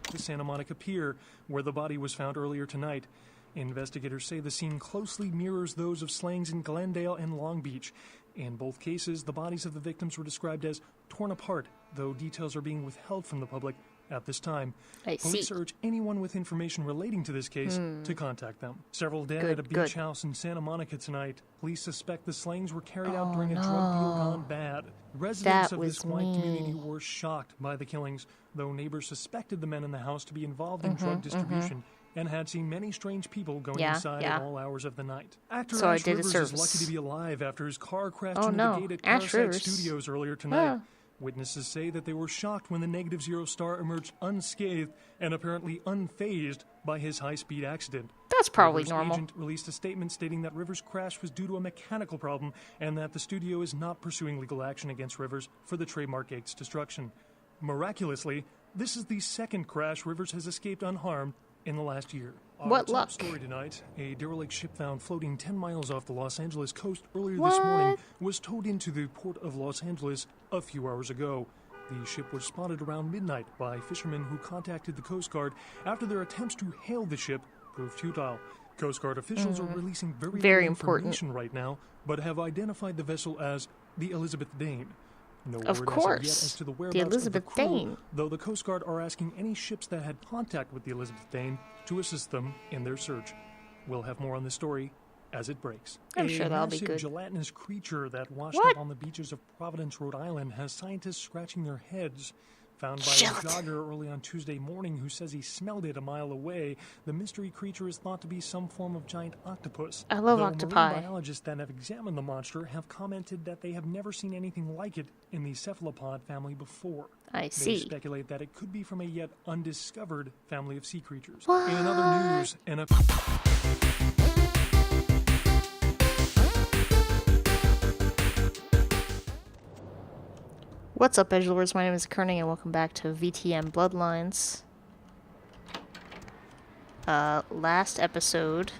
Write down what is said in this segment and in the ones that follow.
to Santa Monica Pier, where the body was found earlier tonight. Investigators say the scene closely mirrors those of slayings in Glendale and Long Beach. In both cases, the bodies of the victims were described as torn apart, though details are being withheld from the public at this time. Police urge anyone with information relating to this case to contact them. Several dead at a beach house in Santa Monica tonight. Police suspect the slayings were carried out during a drug deal gone bad. Residents of this quiet community were shocked by the killings, though neighbors suspected the men in the house to be involved in drug distribution and had seen many strange people going inside at all hours of the night. Actor Ash Rivers is lucky to be alive after his car crashed into the gate at Parasite Studios earlier tonight. Witnesses say that they were shocked when the Negative Zero star emerged unscathed and apparently unfazed by his high-speed accident. That's probably Rivers' normal. agent released a statement stating that Rivers' crash was due to a mechanical problem and that the studio is not pursuing legal action against Rivers for the trademark gate's destruction. Miraculously, this is the second crash Rivers has escaped unharmed in the last year. What luck. Top story tonight, a derelict ship found floating 10 miles off the Los Angeles coast earlier this morning was towed into the port of Los Angeles a few hours ago. The ship was spotted around midnight by fishermen who contacted the Coast Guard after their attempts to hail the ship proved futile. Coast Guard officials are releasing very important information right now, but have identified the vessel as the Elizabeth Dane. No of word course, as of yet as to the whereabouts the Elizabeth of the crew, Dane. though the Coast Guard are asking any ships that had contact with the Elizabeth Dane to assist them in their search. We'll have more on this story as it breaks. I'm sure that'll be good. A massive gelatinous creature that washed up on the beaches of Providence, Rhode Island, has scientists scratching their heads. Found by a jogger early on Tuesday morning who says he smelled it a mile away, the mystery creature is thought to be some form of giant octopus. I love octopi. Marine biologists that have examined the monster have commented that they have never seen anything like it in the cephalopod family before. I see. They speculate that it could be from a yet undiscovered family of sea creatures. What? In other news, What's up, edgelords? My name is Kerning, and welcome back to VTM Bloodlines. Last episode,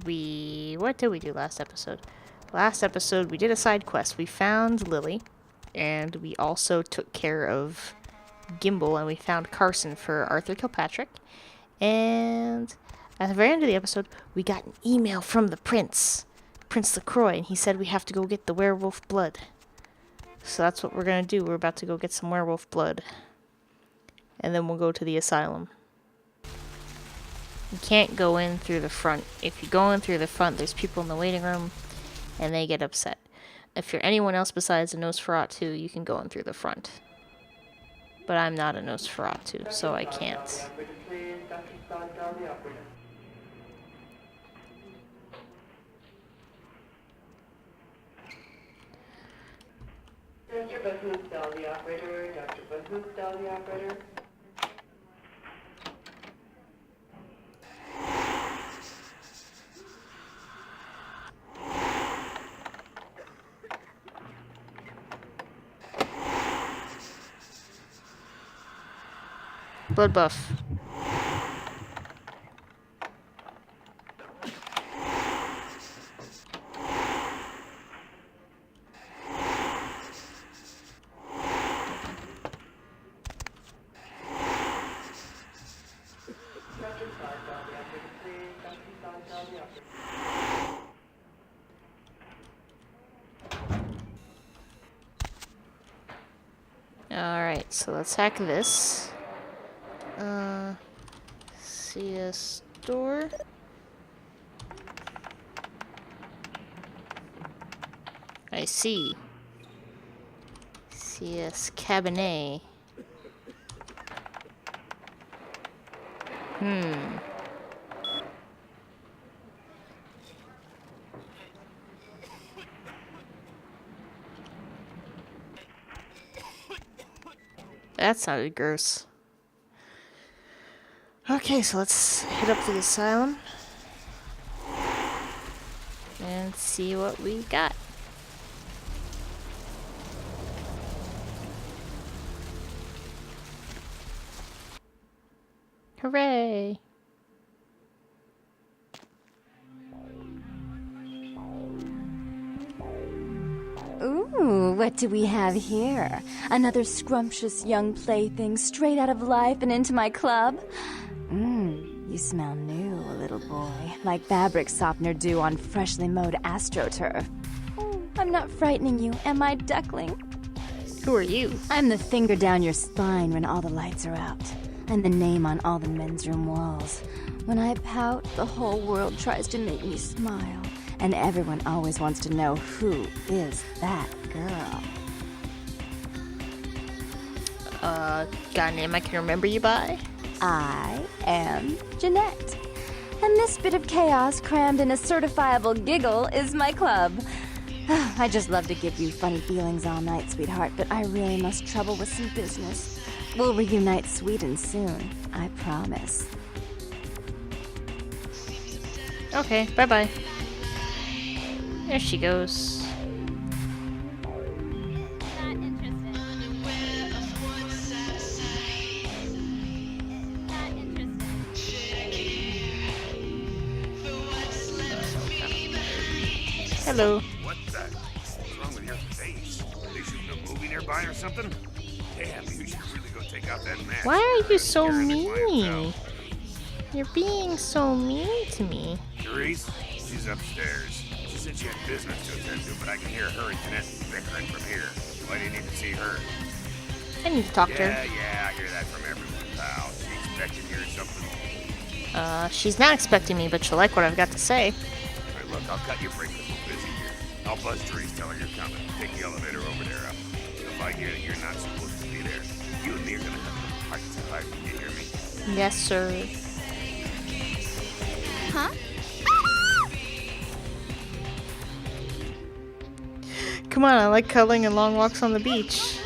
what did we do last episode? Last episode, we did a side quest. We found Lily, and we also took care of Gimbal, and we found Carson for Arthur Kilpatrick. And at the very end of the episode, we got an email from the Prince LaCroix, and he said we have to go get the werewolf blood. So that's what we're going to do. We're about to go get some werewolf blood. And then we'll go to the asylum. You can't go in through the front. If you go in through the front, there's people in the waiting room, and they get upset. If you're anyone else besides a Nosferatu, you can go in through the front. But I'm not a Nosferatu, so I can't. Dr. Buzz-Moose-Dell, the operator. Dr. Buzz-Moose-Dell, the operator. Blood buff. Alright, so let's hack this. CS store. I see. CS cabinet. That sounded gross. Okay, so let's hit up the asylum and see what we got. Hooray! Ooh, What do we have here? Another scrumptious young plaything straight out of life and into my club? You smell new, little boy. Like fabric softener dew on freshly mowed astroturf. I'm not frightening you, am I, duckling? Who are you? I'm the finger down your spine when all the lights are out. I'm the name on all the men's room walls. When I pout, the whole world tries to make me smile. And everyone always wants to know who is that girl. Got a name I can remember you by? I am Jeanette. And this bit of chaos crammed in a certifiable giggle is my club. I just love to give you funny feelings all night, sweetheart, but I really must trouble with some business. We'll reunite sweet and soon, I promise. Okay, bye-bye. There she goes. Hello. What the? What's wrong with your face? Are they shooting a movie nearby or something? Damn, you should really go take out that mask. Why are you so You're in the mean? clientele. You're being so mean to me. Therese, she's upstairs. She said she had business to attend to, but I can hear her and Jeanette bickering from here. Why do you need to see her? I need to talk to her. Yeah, I hear that from everyone, pal. She expecting you or something. She's not expecting me, but she'll like what I've got to say. All right, look, I'll cut you a break because we're busy here. I'll buzz Therese, tell her you're coming. Take the elevator over there. If I hear that you're not supposed to be there, you and me are gonna have a heart to heart. You hear me? Yes, sir. Huh? Come on, I like cuddling and long walks on the beach.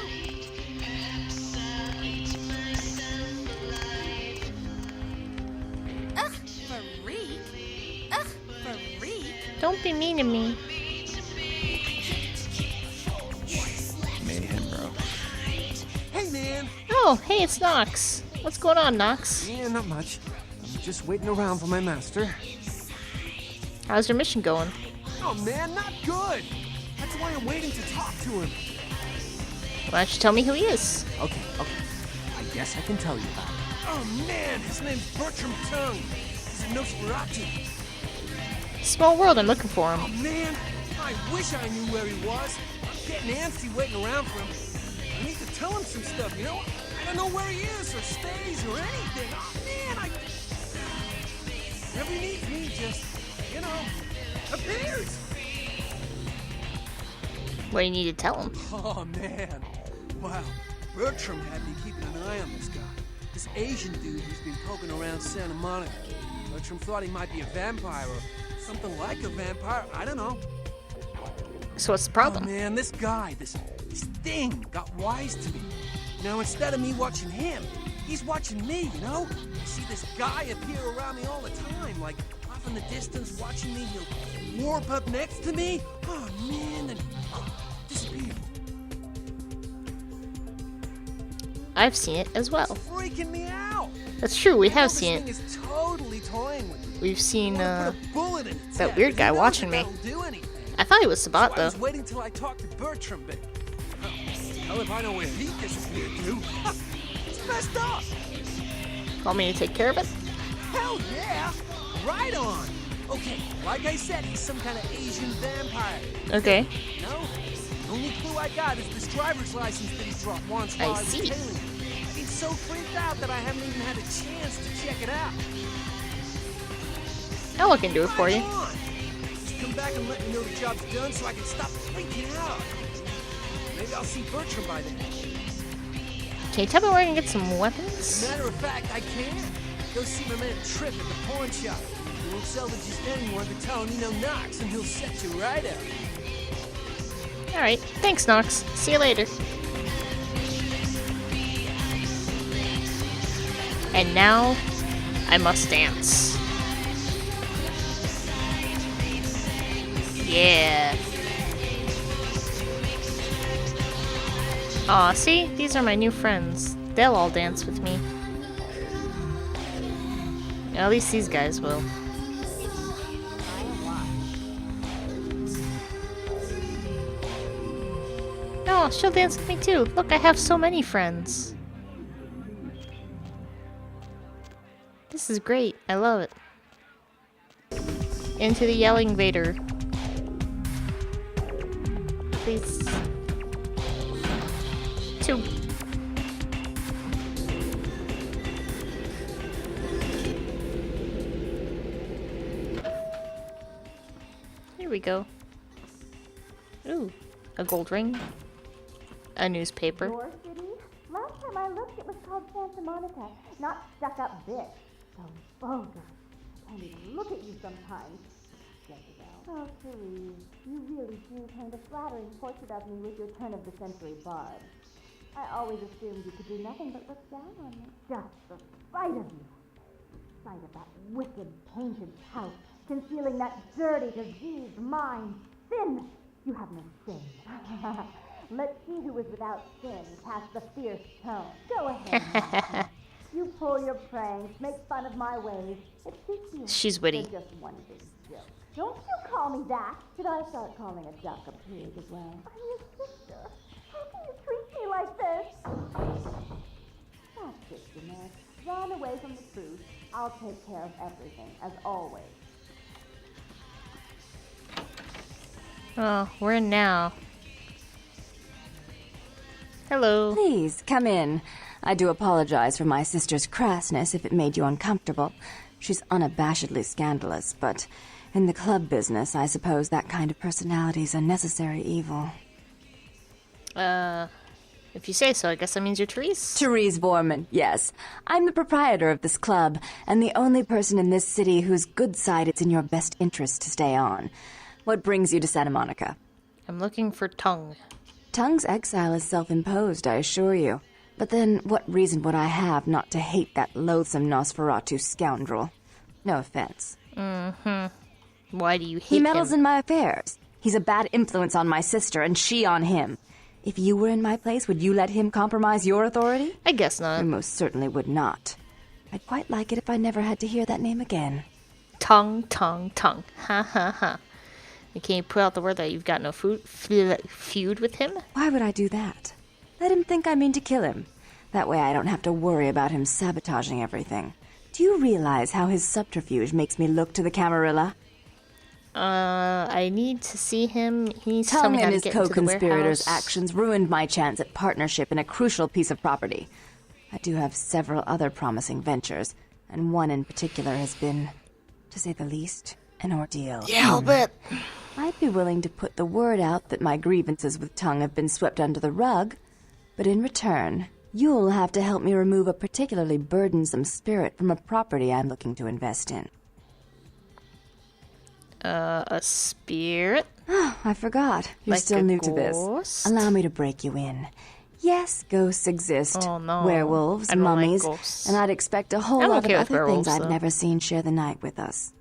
Ugh, freak. Ugh, freak. Don't be mean to me. Mayhem, bro. Hey, man! Oh, hey, it's Nox. What's going on, Nox? Yeah, not much. I'm just waiting around for my master. How's your mission going? Oh, man, not good! That's why I'm waiting to talk to him. Why don't you tell me who he is? Okay. I guess I can tell you about it. Oh, man, his name's Bertram Tung. He's a Nosferatu. Small world, I'm looking for him. Oh, man, I wish I knew where he was. I'm getting antsy waiting around for him. I need to tell him some stuff, you know? I don't know where he is or stays or anything. Oh, man, Whenever he needs me, just, appears. What do you need to tell him? Oh, man. Wow. Bertram had me keeping an eye on this guy. This Asian dude who's been poking around Santa Monica. Bertram thought he might be a vampire or something like a vampire. I don't know. So what's the problem? Oh, man, this guy, this thing got wise to me. Now, instead of me watching him, he's watching me, you know? I see this guy appear around me all the time, like off in the distance watching me. He'll warp up next to me. Oh, man, and disappear. I've seen it as well. It's freaking me out. That's true, we have This seen thing it. is totally toying with me. We've seen, I wanna put a bullet in its that head, weird but guy who knows watching if me. that'll do anything. I thought he was Sabat, So I though. was waiting till I talked to Bertram, but hell if I know where he disappeared to. It's messed up. Want me to take care of it? Hell yeah! Right on. Okay, like I said, he's some kind of Asian vampire. Okay. No, the only clue I got is this driver's license that he dropped once while I was see. tailing him. I've been so freaked out that I haven't even had a chance to check it out. I'll look into it for you. Right on. Just come back and let me know the job's done so I can stop freaking out. Maybe I'll see Bertram by then. Can you tell me where I can get some As a weapons? matter of fact, I can. Go see my man Trip at the pawn shop. He won't sell to just anyone but Tonino Knox, and he'll set you right up. Alright, thanks, Nox. See you later. And now, I must dance. Yeah. Aw, see? These are my new friends. They'll all dance with me. At least these guys will. Oh, she'll dance with me too. Look, I have so many friends. This is great. I love it. Into the yelling Vader. Please. 2. Here we go. Ooh, a gold ring. A newspaper. Your city? Last time I looked, it was called Santa Monica, not stuck-up bitch. So vulgar. I can't even look at you sometimes. Jezebel. Oh, Therese, you really do paint a flattering portrait of me with your turn-of-the-century barb. I always assumed you could do nothing but look down on me. Just the sight of you. The sight of that wicked, painted house, concealing that dirty, diseased mind. Sin! You have no sin. Let's see who is without sin past the fierce tone. Go ahead, Monica. You pull your pranks, make fun of my ways. It suits you. She's witty. They're just one big joke. Don't you call me that. Should I start calling a duck a pig as well? I'm your sister. How can you treat me like this? That's it, Jeanette. Run away from the truth. I'll take care of everything, as always. Oh, we're in now. Hello. Please, come in. I do apologize for my sister's crassness if it made you uncomfortable. She's unabashedly scandalous, but in the club business, I suppose that kind of personality's a necessary evil. If you say so, I guess that means you're Therese. Therese Vorman, yes. I'm the proprietor of this club, and the only person in this city whose good side it's in your best interest to stay on. What brings you to Santa Monica? I'm looking for Tongue. Tongue's exile is self-imposed, I assure you. But then, what reason would I have not to hate that loathsome Nosferatu scoundrel? No offense. Why do you hate He meddles him? in my affairs. He's a bad influence on my sister, and she on him. If you were in my place, would you let him compromise your authority? I guess not. I most certainly would not. I'd quite like it if I never had to hear that name again. Tongue, tongue, tongue. Ha ha ha. You can't put out the word that you've got no feud with him? Why would I do that? Let him think I mean to kill him. That way I don't have to worry about him sabotaging everything. Do you realize how his subterfuge makes me look to the Camarilla? I need to see him. He needs to tell Tongue me how and to his get into the co-conspirators' warehouse. actions ruined my chance at partnership in a crucial piece of property. I do have several other promising ventures, and one in particular has been, to say the least, an ordeal. Yeah, I'll bet. I'd be willing to put the word out that my grievances with Tongue have been swept under the rug, but in return, you'll have to help me remove a particularly burdensome spirit from a property I'm looking to invest in. A spirit? I forgot. You're Like still a new to ghost? this. Allow me to break you in. Yes, ghosts exist. Oh, no. Werewolves, I don't like mummies, ghosts. and I'd expect a whole I'm lot okay of with other things werewolves, I've though. never seen share the night with us.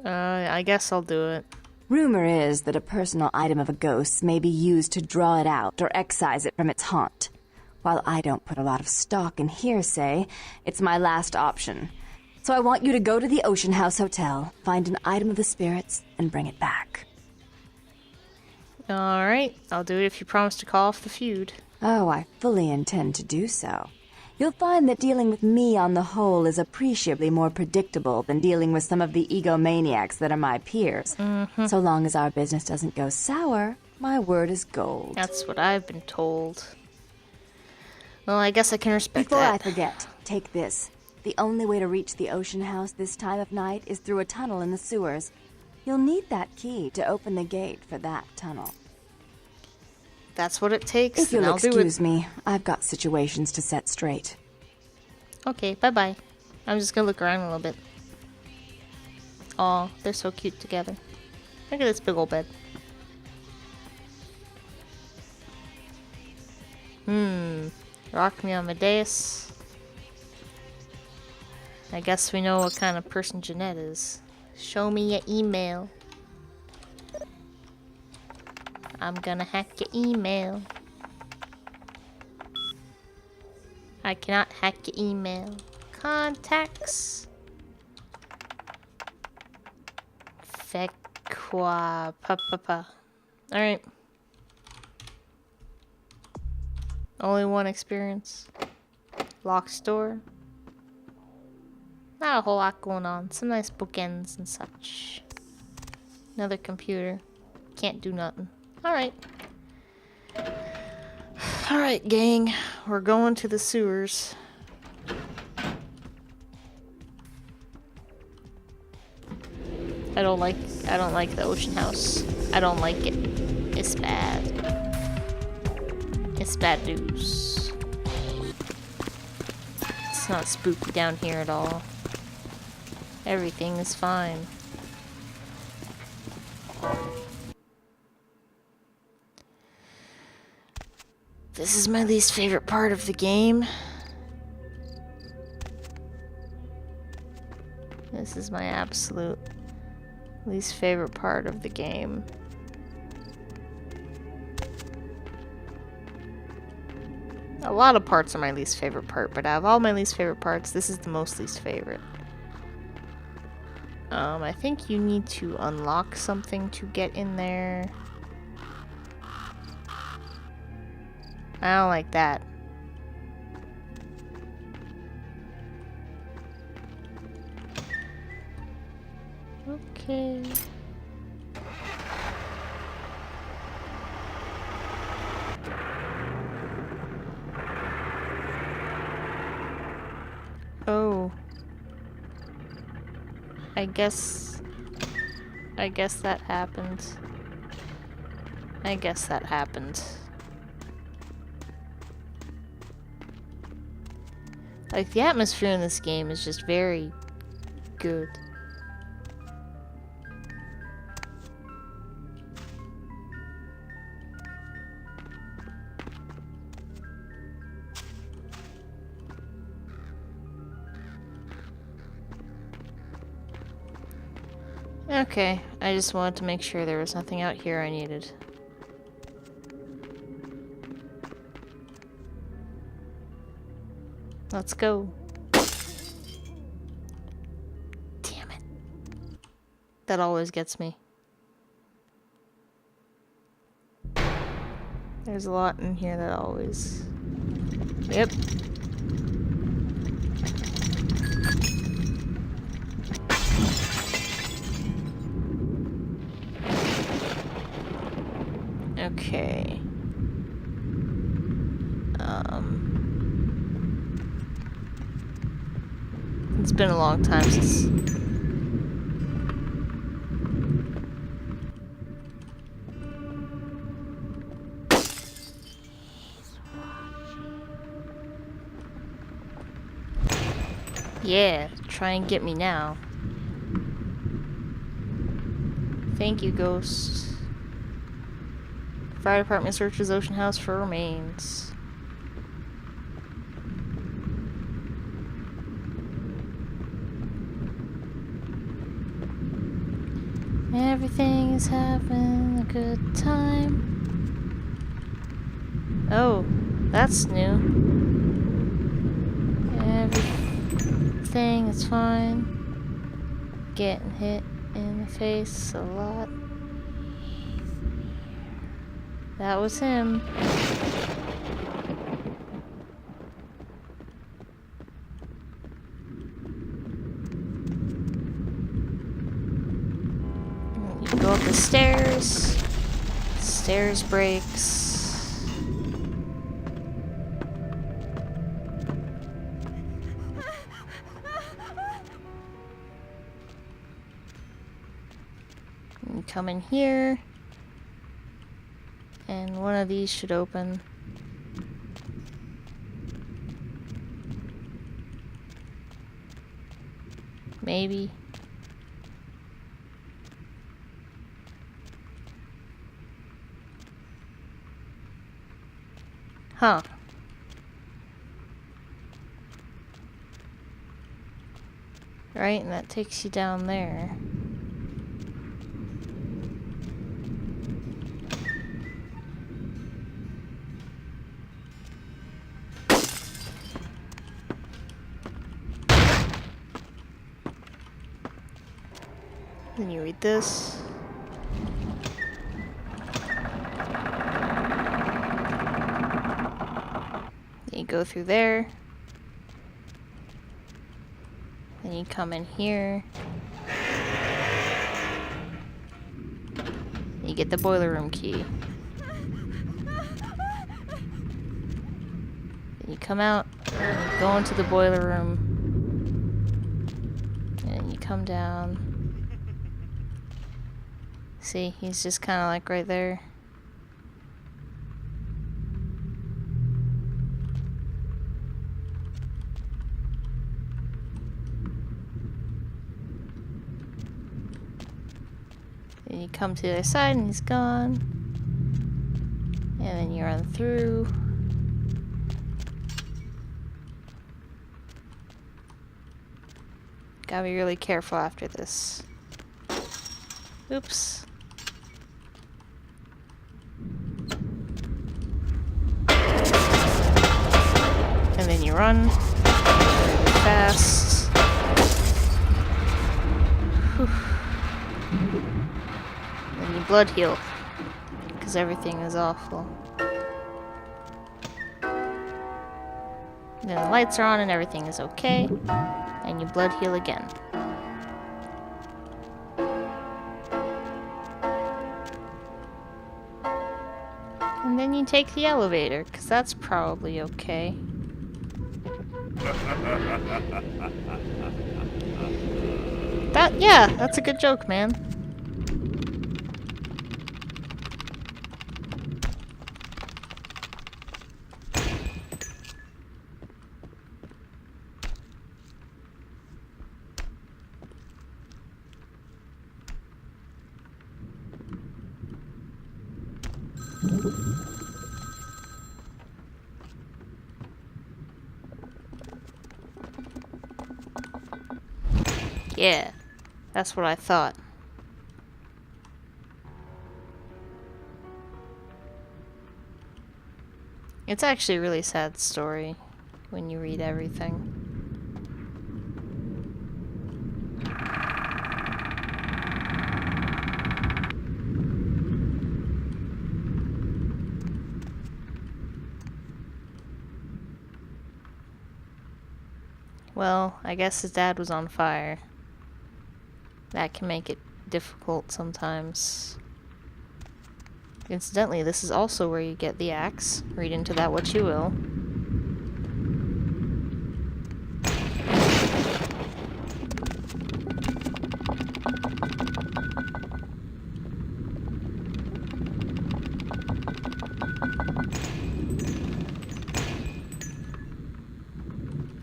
I guess I'll do it. Rumor is that a personal item of a ghost may be used to draw it out or excise it from its haunt. While I don't put a lot of stock in hearsay, it's my last option. So I want you to go to the Ocean House Hotel, find an item of the spirits, and bring it back. Alright, I'll do it if you promise to call off the feud. Oh, I fully intend to do so. You'll find that dealing with me on the whole is appreciably more predictable than dealing with some of the egomaniacs that are my peers. So long as our business doesn't go sour, my word is gold. That's what I've been told. Well, I guess I can respect Before I that. forget, take this. The only way to reach the Ocean House this time of night is through a tunnel in the sewers. You'll need that key to open the gate for that tunnel. That's what it takes, If then you'll I'll do excuse it. me, I've got situations to set straight. Okay, bye-bye. I'm just gonna look around a little bit. Aw, they're so cute together. Look at this big old bed. Rock me on Amadeus. I guess we know what kind of person Jeanette is. Show me your email. I'm gonna hack your email. I cannot hack your email. Contacts. Fekwa pa pa pa. Alright. Only one experience. Locked door. Not a whole lot going on. Some nice bookends and such. Another computer. Can't do nothing. Alright. Alright, gang. We're going to the sewers. I don't like the ocean house. I don't like it. It's bad. It's bad news. It's not spooky down here at all. Everything is fine. This is my least favorite part of the game. This is my absolute least favorite part of the game. A lot of parts are my least favorite part, but out of all my least favorite parts, this is the most least favorite. I think you need to unlock something to get in there. I don't like that. Okay. Oh. I guess that happened. I guess that happened. Like, the atmosphere in this game is just very good. Okay, I just wanted to make sure there was nothing out here I needed. Let's go. Damn it. That always gets me. There's a lot in here that always... Yep. Okay. It's been a long time since... Yeah, try and get me now. Thank you, ghost. Fire department searches ocean house for remains. Everything is having a good time. Oh, that's new. Everything is fine. Getting hit in the face a lot. That was him. You can go up the stairs. Stairs breaks. You come in here. And one of these should open. Maybe. Huh. Right, and that takes you down there. Then you read this. go through there. Then you come in here. You get the boiler room key. Then you come out, and you go into the boiler room, and you come down. See, he's just kind of like right there. Then you come to the other side and he's gone. And then you run through. Gotta be really careful after this. Oops. And then you run really fast. Whew. And you blood heal, because everything is awful. Then the lights are on and everything is okay, and you blood heal again. And then you take the elevator, because that's probably okay. Yeah, that's a good joke, man. Yeah, that's what I thought. It's actually a really sad story when you read everything. Well, I guess his dad was on fire. That can make it difficult sometimes. Incidentally, this is also where you get the axe. Read into that what you will.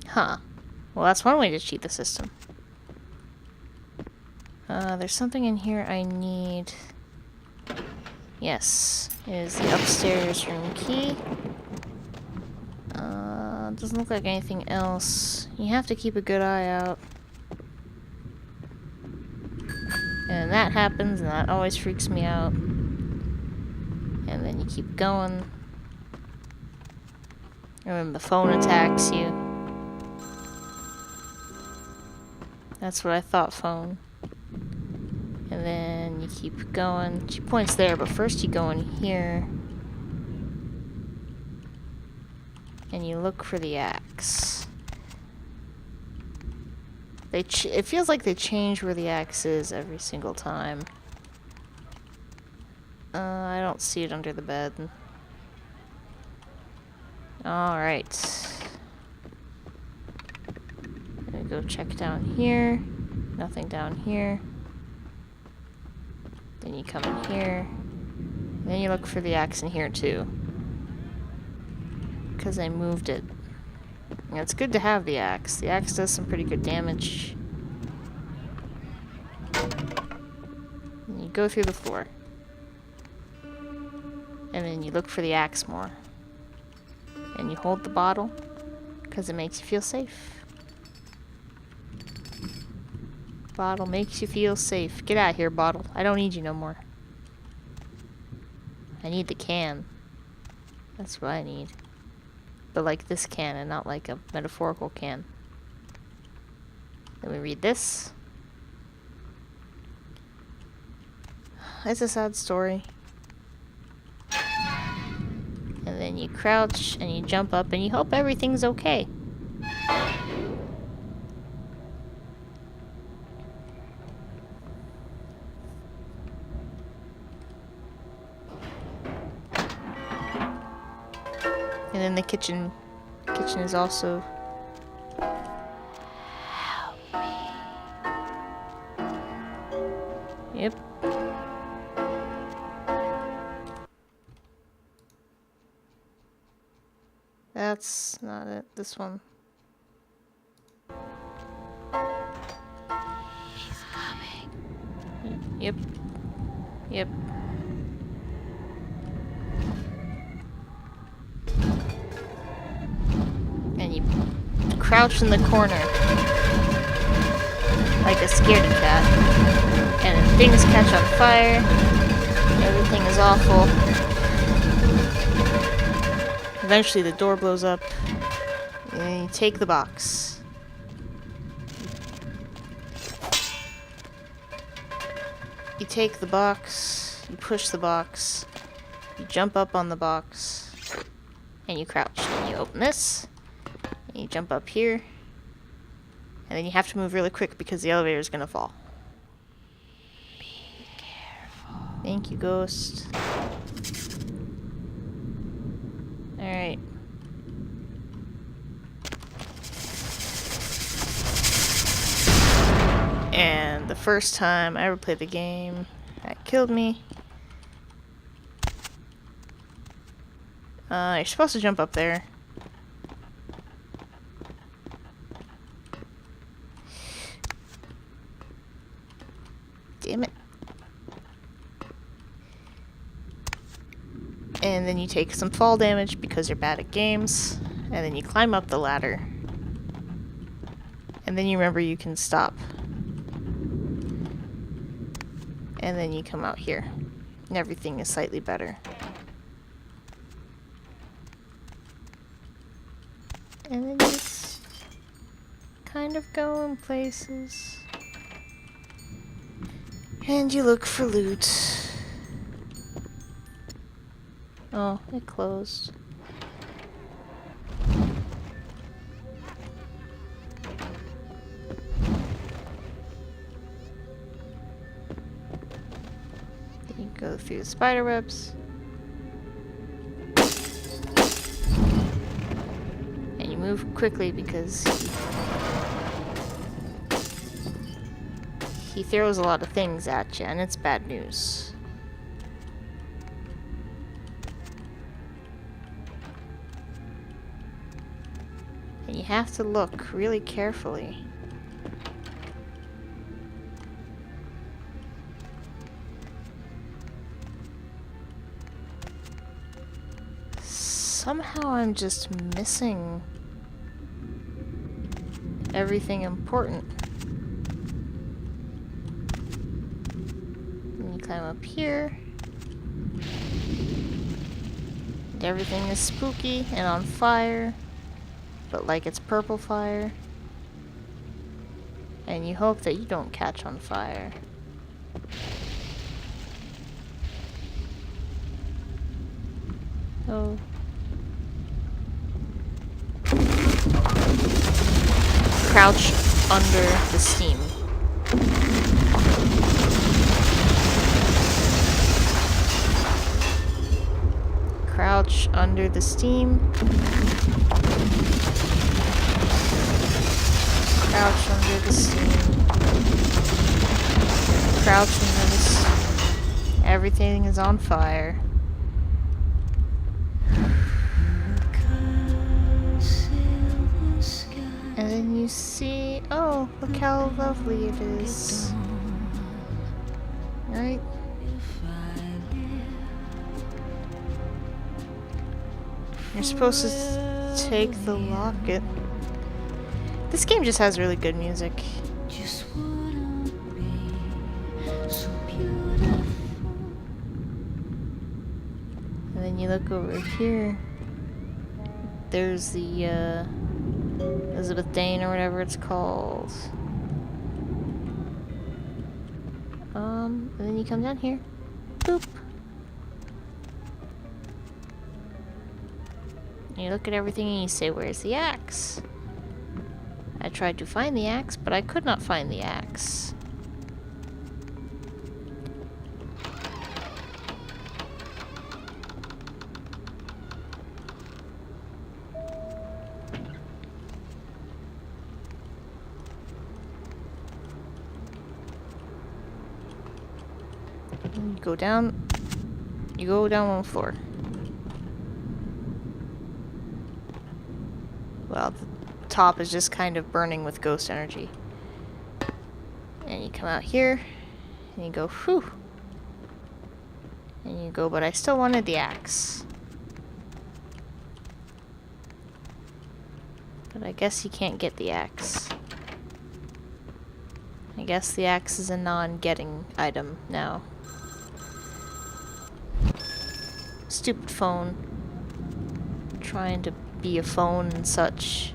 Huh. Well, that's one way to cheat the system. There's something in here I need. Yes, it is the upstairs room key. Doesn't look like anything else. You have to keep a good eye out. And that happens, and that always freaks me out. And then you keep going. And then the phone attacks you. That's what I thought, phone. And then you keep going. She points there, but first you go in here. And you look for the axe. It feels like they change where the axe is every single time. I don't see it under the bed. Alright. Gonna go check down here. Nothing down here. Then you come in here. Then you look for the axe in here too. Because I moved it. And it's good to have the axe. The axe does some pretty good damage. And you go through the floor. And then you look for the axe more. And you hold the bottle. Because it makes you feel safe. Bottle makes you feel safe. Get out of here, bottle. I don't need you no more. I need the can. That's what I need. But like this can and not like a metaphorical can. Then we read this. It's a sad story. And then then you crouch and you jump up and you hope everything's okay. And then the kitchen is also... Yep. That's not it. This one. He's coming. Yep. Yep. And you crouch in the corner like a scaredy cat. And then things catch on fire. Everything is awful. Eventually the door blows up. And you take the box. You take the box. You push the box. You jump up on the box. And you crouch. And you open this. And you jump up here. And then you have to move really quick because the elevator is gonna fall. Be careful. Thank you, Ghost. Alright. And the first time I ever played the game, that killed me. You're supposed to jump up there. Damn it. And then you take some fall damage because you're bad at games. And then you climb up the ladder. And then you remember you can stop. And then you come out here. And everything is slightly better. And then you just kind of go in places. And you look for loot. Oh, it closed. Then you go through the spider webs. And you move quickly because he throws a lot of things at you, and it's bad news. And you have to look really carefully. Somehow I'm just missing everything important. And you climb up here. And everything is spooky and on fire. But like it's purple fire. And you hope that you don't catch on fire. Oh. Crouch under the steam. Crouch under the steam. Crouch under the steam. Crouch under the steam. Everything is on fire. And then you see, oh, look how lovely it is. Right? You're supposed to take the locket. This game just has really good music. And then you look over here. There's the Elizabeth Dane or whatever it's called. And then you come down here. Boop. You look at everything and you say, where's the axe? I tried to find the axe, but I could not find the axe. You go down one floor. Well, the top is just kind of burning with ghost energy. And you come out here, and you go, whew. And you go, but I still wanted the axe. But I guess you can't get the axe. I guess the axe is a non-getting item now. Stupid phone. Trying to be a phone and such.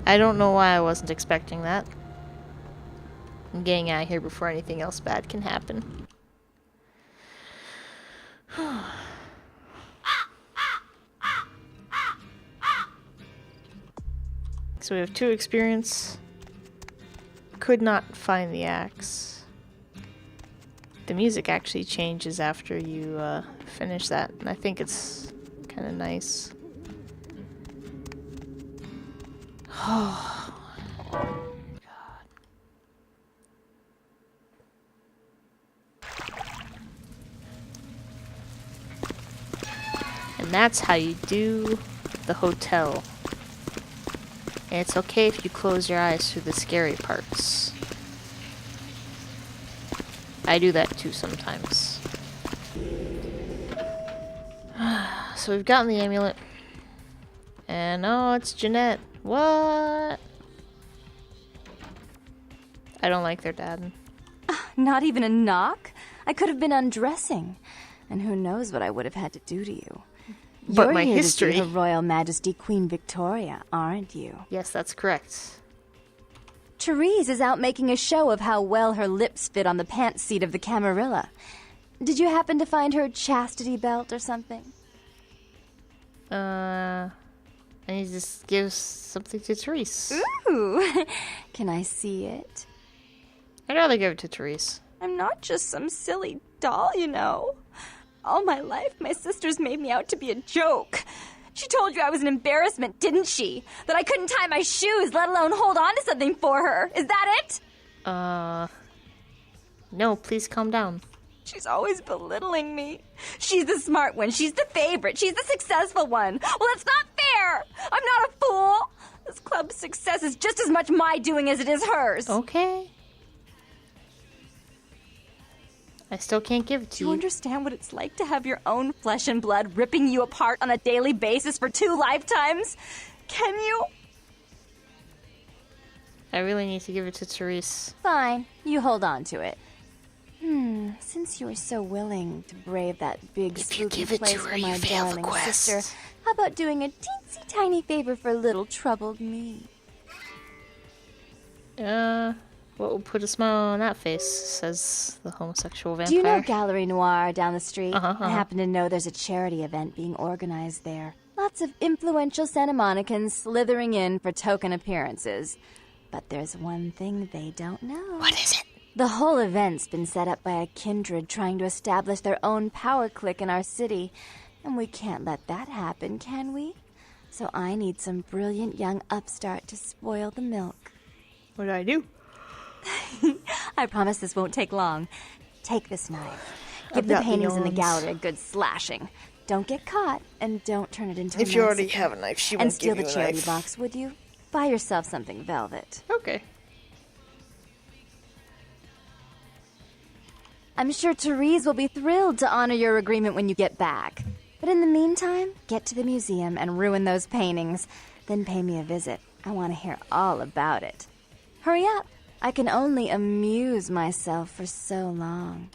I don't know why I wasn't expecting that. I'm getting out of here before anything else bad can happen. So we have 2 experience. Could not find the axe. The music actually changes after you finish that, and I think it's kind of nice. Oh, God. And that's how you do the hotel. And it's okay if you close your eyes through the scary parts. I do that too sometimes. So we've gotten the amulet. And oh, it's Jeanette. What? I don't like their dad. Not even a knock? I could have been undressing. And who knows what I would have had to do to you. But You're my here history. To see Her Royal Majesty Queen Victoria, aren't you? Yes, that's correct. Therese is out making a show of how well her lips fit on the pants seat of the Camarilla. Did you happen to find her chastity belt or something? I need to just give something to Therese. Ooh, can I see it? I'd rather give it to Therese. I'm not just some silly doll, you know. All my life, my sisters made me out to be a joke. She told you I was an embarrassment, didn't she? That I couldn't tie my shoes, let alone hold on to something for her. Is that it? No, please calm down. She's always belittling me. She's the smart one. She's the favorite. She's the successful one. Well, it's not fair. I'm not a fool. This club's success is just as much my doing as it is hers. Okay. I still can't give it to Do you. you understand what it's like to have your own flesh and blood ripping you apart on a daily basis for 2 lifetimes? Can you? I really need to give it to Therese. Fine. You hold on to it. Since you were so willing to brave that big If you spooky give it place to her, for my you fail the darling quest. sister, how about doing a teensy tiny favor for little troubled me? What will put a smile on that face, says the homosexual vampire. Do you know Gallery Noir down the street? Uh-huh. I happen to know there's a charity event being organized there. Lots of influential Santa Monicans slithering in for token appearances. But there's one thing they don't know. What is it? The whole event's been set up by a kindred trying to establish their own power clique in our city. And we can't let that happen, can we? So I need some brilliant young upstart to spoil the milk. What do I do? I promise this won't take long. Take this knife. Give I've the got the paintings in the arms. gallery a good slashing. Don't get caught, and don't turn it into a If you already massacre. have a knife, she And won't steal give the you a charity knife. box, would you? Buy yourself something velvet. Okay. I'm sure Therese will be thrilled to honor your agreement when you get back. But in the meantime, get to the museum and ruin those paintings. Then pay me a visit. I want to hear all about it. Hurry up. I can only amuse myself for so long.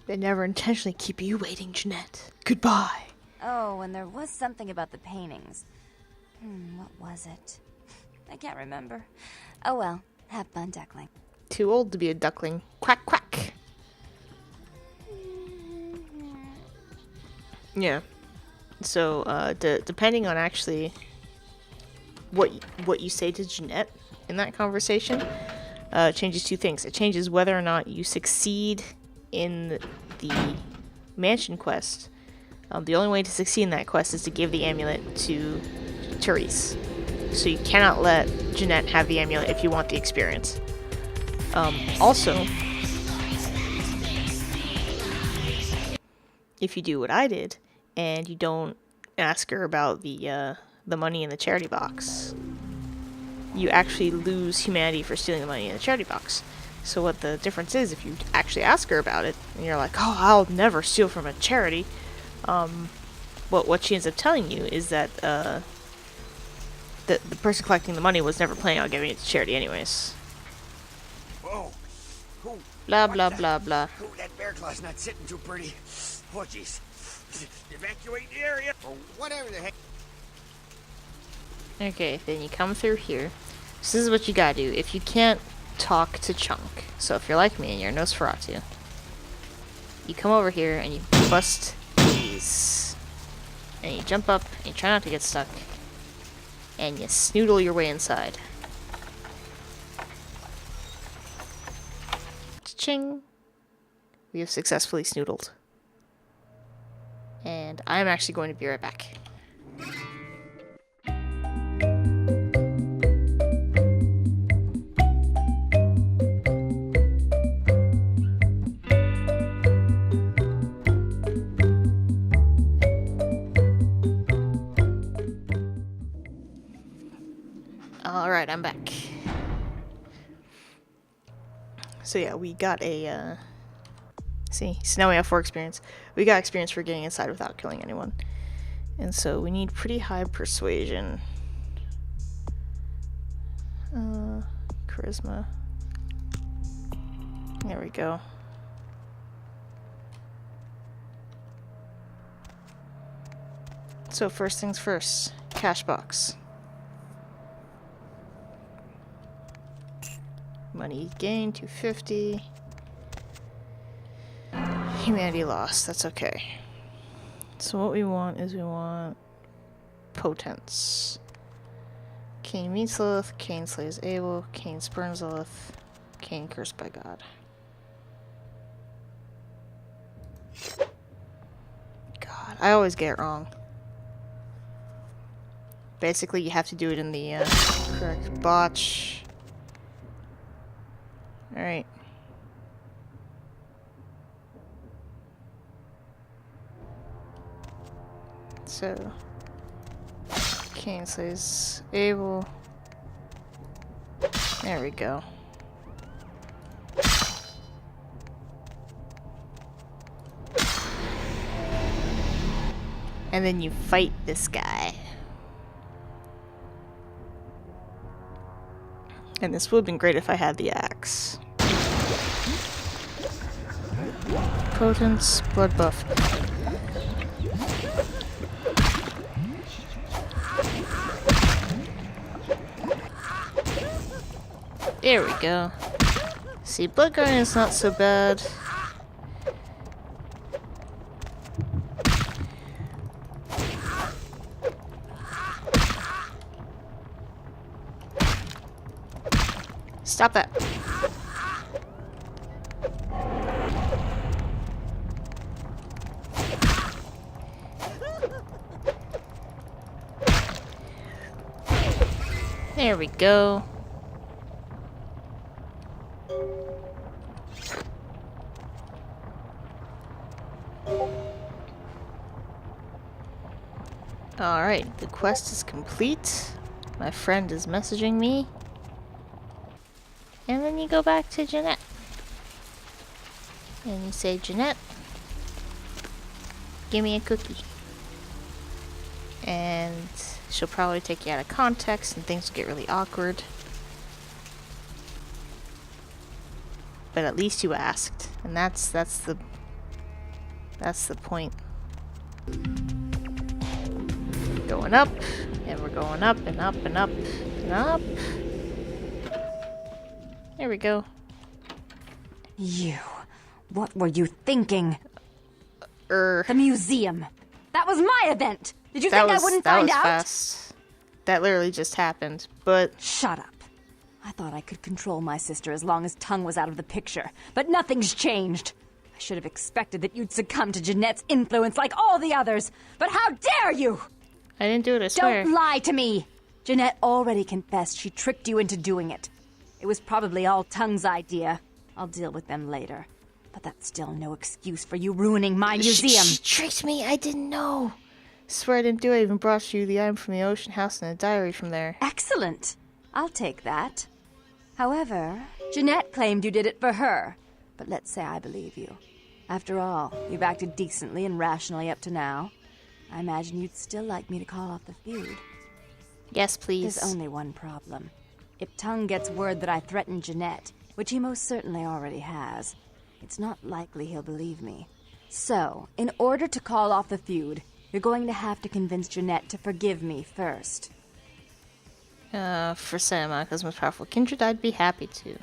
They never intentionally keep you waiting, Jeanette. Goodbye. Oh, and there was something about the paintings. What was it? I can't remember. Oh well, have fun, Duckling. Too old to be a duckling. Quack, quack. Yeah. So, depending on actually what you say to Jeanette in that conversation, changes two things. It changes whether or not you succeed in the mansion quest. The only way to succeed in that quest is to give the amulet to Therese. So you cannot let Jeanette have the amulet if you want the experience. Also, if you do what I did and you don't ask her about the money in the charity box, you actually lose humanity for stealing the money in the charity box. So what the difference is, if you actually ask her about it, and you're like, oh, I'll never steal from a charity, what she ends up telling you is that the person collecting the money was never planning on giving it to charity anyways. Whoa. Who? Blah, what blah, the- blah, blah. Who, that bear claw's not sitting too pretty. Oh, jeez. Evacuate the area. Or whatever the heck. Okay, then you come through here. So this is what you gotta do. If you can't talk to Chunk, so if you're like me and you're Nosferatu, you come over here and you bust these. And you jump up and you try not to get stuck. And you snoodle your way inside. Ching! We have successfully snoodled. And I'm actually going to be right back. Alright, I'm back. So yeah, we got a, see, so now we have 4 experience. We got experience for getting inside without killing anyone. And so we need pretty high persuasion. Charisma. There we go. So first things first, cash box. Money gained, 250. Humanity lost, that's okay. So what we want is we want potence. Cain meets Lilith, Cain slays Abel, Cain spurns Lilith, Cain cursed by God. God, I always get it wrong. Basically, you have to do it in the correct botch. Alright. So, Cain slays Abel. There we go. And then you fight this guy. And this would have been great if I had the axe. Potence, blood buff. There we go. See, Blood Guardian's not so bad. Stop that. There we go. Alright, the quest is complete. My friend is messaging me. And then you go back to Jeanette. And you say, Jeanette, give me a cookie. And she'll probably take you out of context and things will get really awkward. But at least you asked. And that's the point. Going up, and we're going up and up and up and up. There we go. You. What were you thinking? The The museum. That was my event. Did you think I wouldn't find out? Fast. That literally just happened, but... Shut up. I thought I could control my sister as long as Tongue was out of the picture, but nothing's changed. I should have expected that you'd succumb to Jeanette's influence like all the others, but how dare you! I didn't do it, I swear. Don't lie to me! Jeanette already confessed she tricked you into doing it. It was probably all Tongue's idea. I'll deal with them later. But that's still no excuse for you ruining my museum. She tricked me, I didn't know. Swear I didn't do it. I even brought you the item from the ocean house and a diary from there. Excellent. I'll take that. However, Jeanette claimed you did it for her. But let's say I believe you. After all, you've acted decently and rationally up to now. I imagine you'd still like me to call off the feud. Yes, please. There's only one problem. If Tongue gets word that I threatened Jeanette, which he most certainly already has, it's not likely he'll believe me. So, in order to call off the feud, you're going to have to convince Jeanette to forgive me first. For Salamanca's most powerful kindred, I'd be happy to.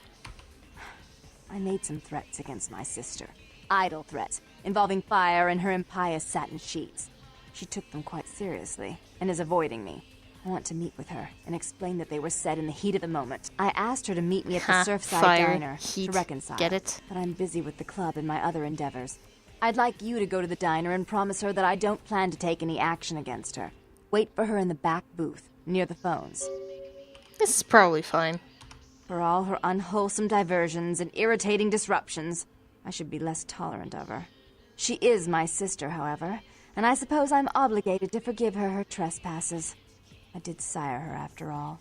I made some threats against my sister. Idle threats, involving fire and her impious satin sheets. She took them quite seriously, and is avoiding me. I want to meet with her, and explain that they were said in the heat of the moment. I asked her to meet me at the Surfside fire, Diner heat, to reconcile. get it? But I'm busy with the club and my other endeavors. I'd like you to go to the diner and promise her that I don't plan to take any action against her. Wait for her in the back booth, near the phones. This is probably fine. For all her unwholesome diversions and irritating disruptions, I should be less tolerant of her. She is my sister, however, and I suppose I'm obligated to forgive her her trespasses. I did sire her, after all.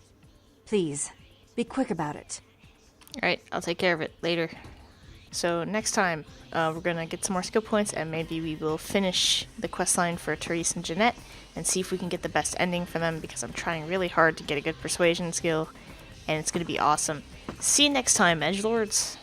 Please, be quick about it. Alright, I'll take care of it later. So next time, we're gonna get some more skill points, and maybe we will finish the questline for Therese and Jeanette, and see if we can get the best ending for them, because I'm trying really hard to get a good persuasion skill, and it's gonna be awesome. See you next time, edgelords!